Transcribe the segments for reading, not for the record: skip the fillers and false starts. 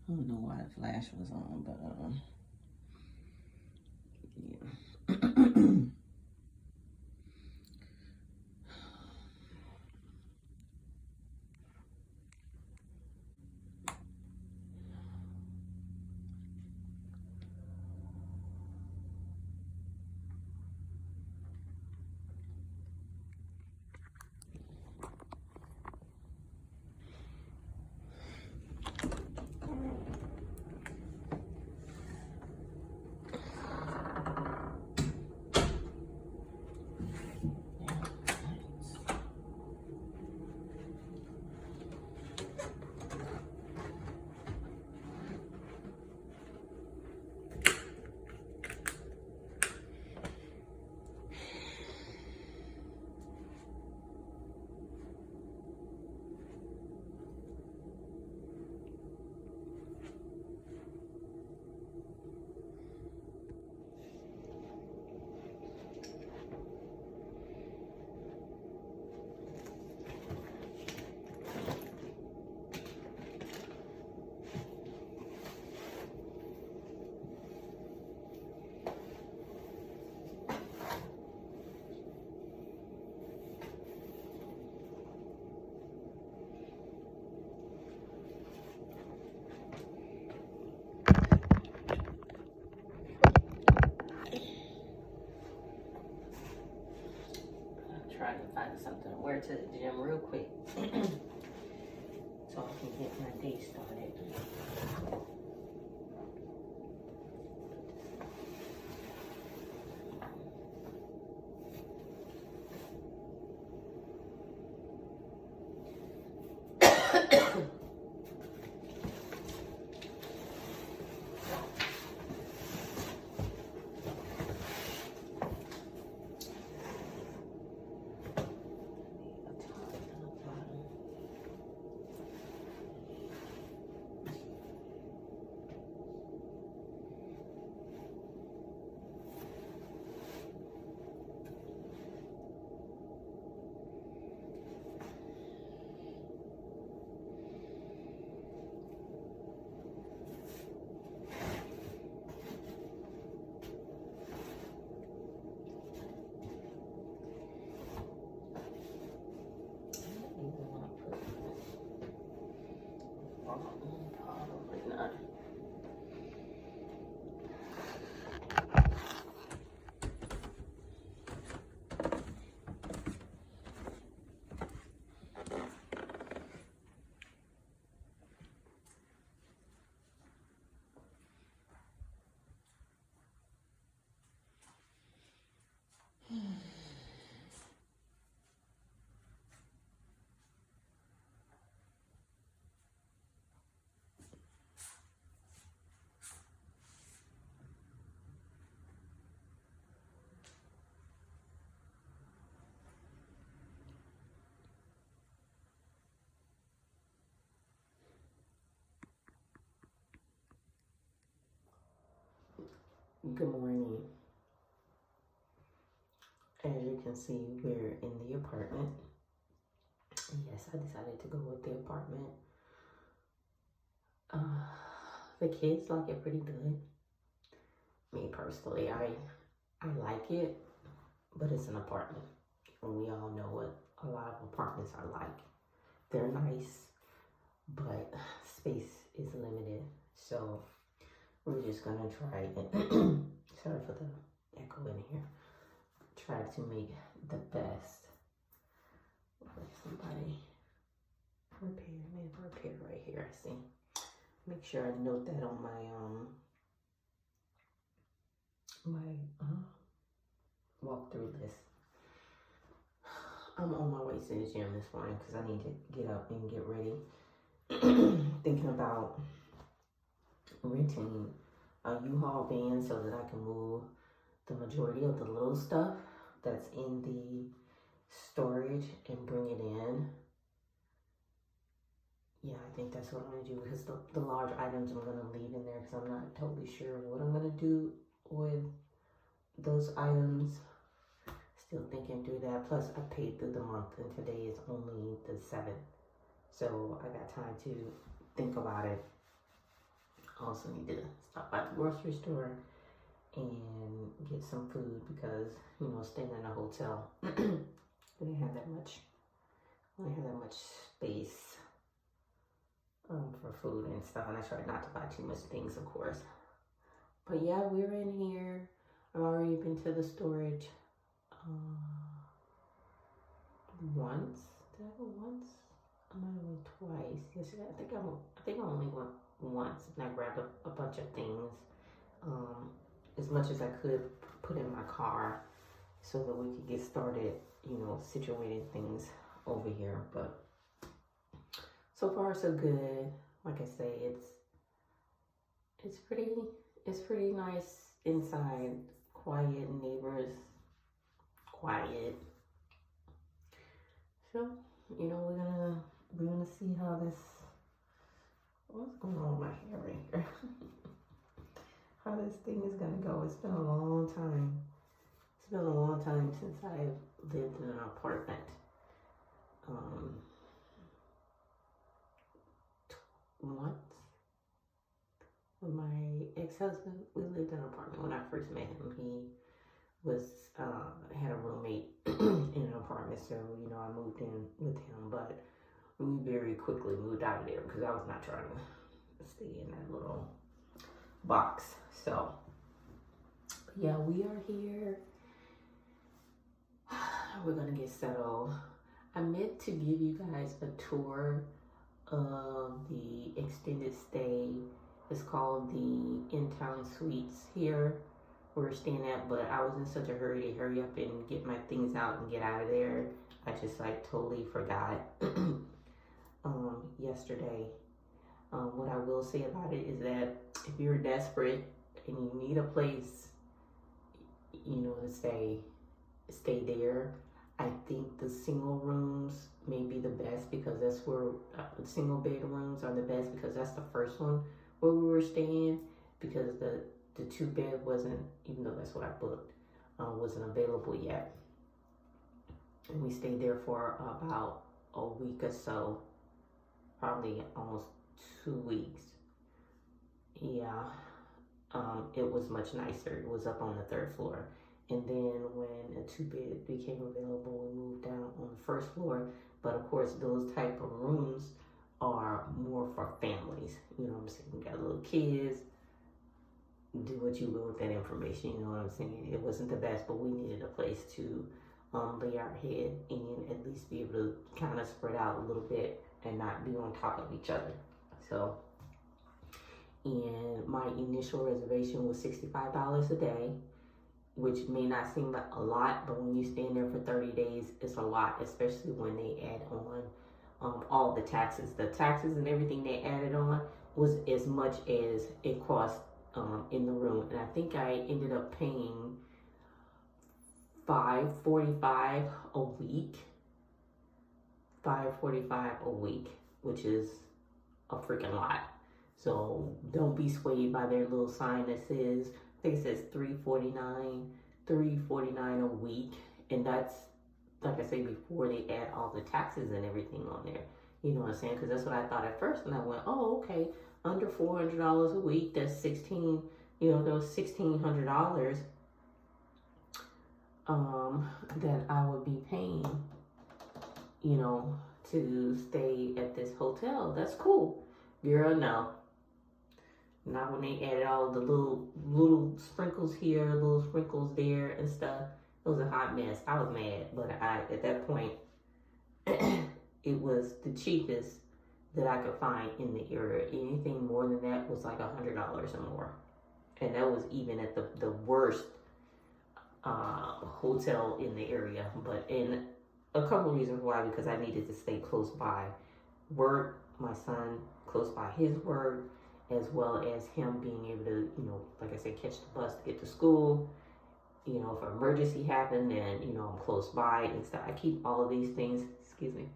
I don't know why the flash was on, but yeah. Trying to find something to wear to the gym real quick so I can get my day started. Probably not. Good morning. As you can see, we're in the apartment. Yes, I decided to go with the apartment. The kids like it pretty good. Me personally, I like it, but it's an apartment. And we all know what a lot of apartments are like. They're nice, but space is limited. So we're just gonna try it. Sorry for the echo in here. Try to make the best. Somebody repair right here. I see. Make sure I note that on my walkthrough list. I'm on my way to the gym this morning because I need to get up and get ready. Thinking about renting a U-Haul van so that I can move the majority of the little stuff that's in the storage and bring it in. Yeah, I think that's what I'm gonna do because the large items I'm gonna leave in there because I'm not totally sure what I'm gonna do with those items. Still thinking through that. Plus, I paid through the month and today is only the 7th. So I got time to think about it. I also need to stop by the grocery store and get some food because, you know, staying in a hotel, we didn't have that much space for food and stuff. And I try not to buy too much things, of course. But yeah, we're in here. I've already been to the storage once. Did I go once? I might have went twice. Yesterday, I think I only went once, and I grabbed a bunch of things, as much as I could put in my car, so that we could get started, you know, situating things over here. But so far so good. Like I say, it's pretty nice inside. Quiet neighbors, quiet. So, you know, we're gonna see how this, what's going on with my hair right here? How this thing is gonna go. It's been a long time. It's been a long time since I've lived in an apartment. Once with my ex-husband, we lived in an apartment when I first met him. He was had a roommate in an apartment, so you know I moved in with him, but we very quickly moved out of there because I was not trying to stay in that little box. So yeah, we are here. We're gonna get settled. I meant to give you guys a tour of the extended stay. It's called the In-Town Suites here we're staying at, but I was in such a hurry to hurry up and get my things out and get out of there. I just like totally forgot yesterday. What I will say about it is that if you're desperate and you need a place, you know, to stay there. I think the single rooms may be the best because that's where single bedrooms are the best because that's the first one where we were staying because the 2-bed wasn't, even though that's what I booked, wasn't available yet. And we stayed there for about a week or so, probably almost 2 weeks. Yeah, it was much nicer. It was up on the 3rd floor. And then when a 2-bed became available, we moved down on the 1st floor. But of course, those type of rooms are more for families. You know what I'm saying? You got little kids. Do what you will with that information. You know what I'm saying? It wasn't the best, but we needed a place to lay our head and at least be able to kind of spread out a little bit and not be on top of each other. So, and my initial reservation was $65 a day, which may not seem like a lot, but when you stay in there for 30 days, it's a lot, especially when they add on all the taxes. The taxes and everything they added on was as much as it cost in the room. And I think I ended up paying $545 a week. $545 a week, which is a freaking lot. So don't be swayed by their little sign that says, I think it says $349 a week, and that's, like I say, before they add all the taxes and everything on there. You know what I'm saying? Because that's what I thought at first, and I went, oh, okay, under $400 a week, that's $1,600 that I would be paying, you know, to stay at this hotel. That's cool. Girl, no. Not when they added all the little sprinkles here, little sprinkles there and stuff. It was a hot mess. I was mad, but at that point, it was the cheapest that I could find in the area. Anything more than that was like $100 or more. And that was even at the worst hotel in the area. But in a couple reasons why, because I needed to stay close by work, my son close by his work, as well as him being able to, you know, like I said, catch the bus to get to school. You know, if an emergency happened, then, you know, I'm close by and stuff. I keep all of these things, excuse me.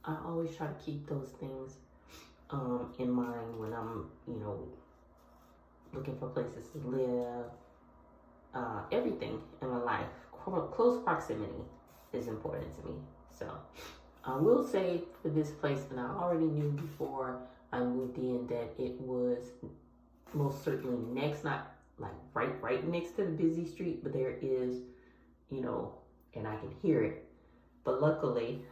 I always try to keep those things in mind when I'm, you know, looking for places to live. Everything in my life, close proximity is important to me. So I will say for this place, and I already knew before I moved in that it was most certainly next, not like right next to the busy street, but there is, and I can hear it. But luckily,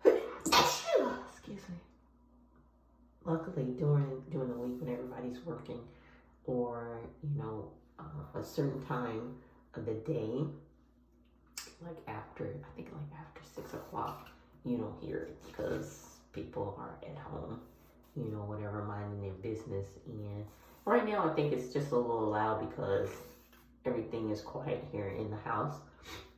excuse me. Luckily, during the week when everybody's working, or a certain time of the day, like after 6 o'clock, you don't hear it because people are at home, whatever, minding their business. And right now, I think it's just a little loud because everything is quiet here in the house,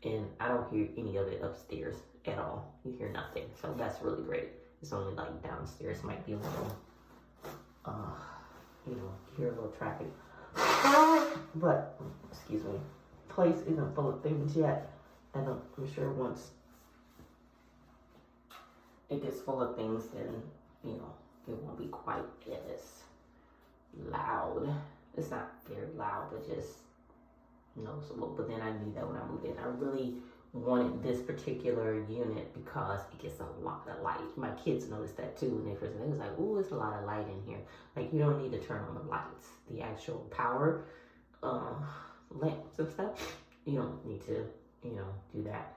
and I don't hear any of it upstairs at all. You hear nothing, so that's really great. It's only like downstairs might be a little, hear a little traffic. But, excuse me, place isn't full of things yet. And I'm sure once it gets full of things, then, it won't be quite as loud. It's not very loud, but just noticeable. But then I knew that when I moved in, I really wanted this particular unit because it gets a lot of light. My kids noticed that too when they first. They was like, "Ooh, it's a lot of light in here." Like, you don't need to turn on the lights, the actual power lamps and stuff. You don't need to, do that.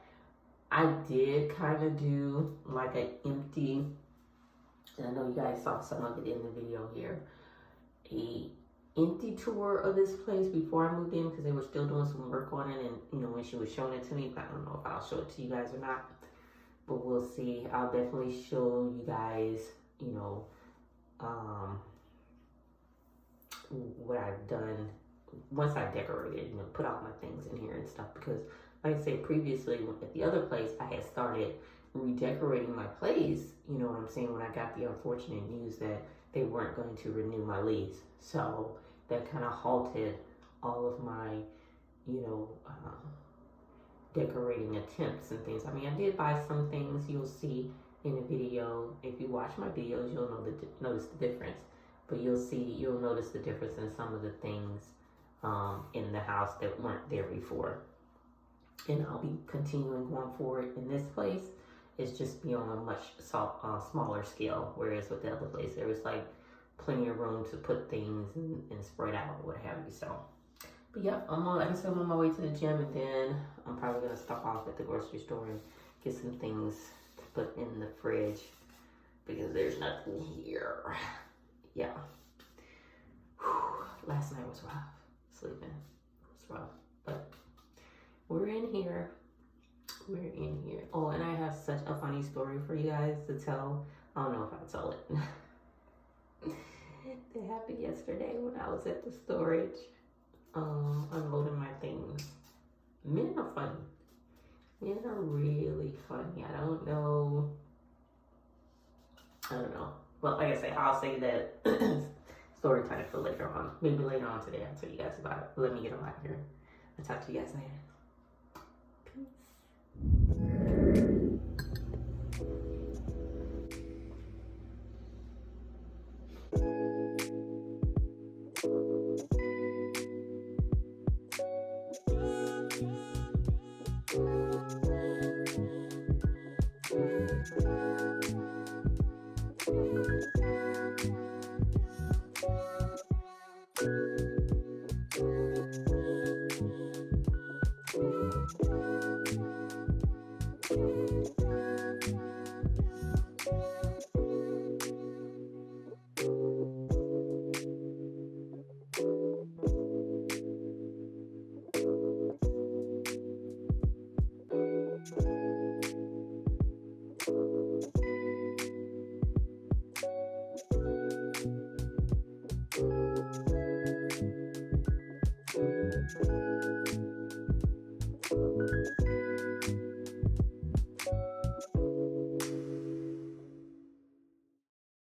I did kind of do like an empty, and I know you guys saw some of it in the video here, a empty tour of this place before I moved in because they were still doing some work on it, and when she was showing it to me, I don't know if I'll show it to you guys or not, but we'll see. I'll definitely show you guys, what I've done once I decorated, put all my things in here and stuff, because like I said previously at the other place, I had started redecorating my place, you know what I'm saying, when I got the unfortunate news that they weren't going to renew my lease. So that kind of halted all of my, decorating attempts and things. I mean, I did buy some things. You'll see in the video. If you watch my videos, you'll notice the difference. But you'll notice the difference in some of the things in the house that weren't there before. And I'll be continuing going forward in this place. It's just be on a much smaller scale. Whereas with the other place, there was like plenty of room to put things and spread out or what have you. So, but yeah, I'm on my way to the gym, and then I'm probably gonna stop off at the grocery store and get some things to put in the fridge because there's nothing here. Yeah. Whew. Last night was rough. Sleeping was rough, but we're in here. We're in here. Oh, and I have such a funny story for you guys to tell. I don't know if I'll tell it. It happened yesterday when I was at the storage, unloading my things. Men are funny. Men are really funny. I don't know. Well, like I say, I'll say that story time for later on. Maybe later on today I'll tell you guys about it. Let me get on out here. I'll talk to you guys later. Peace.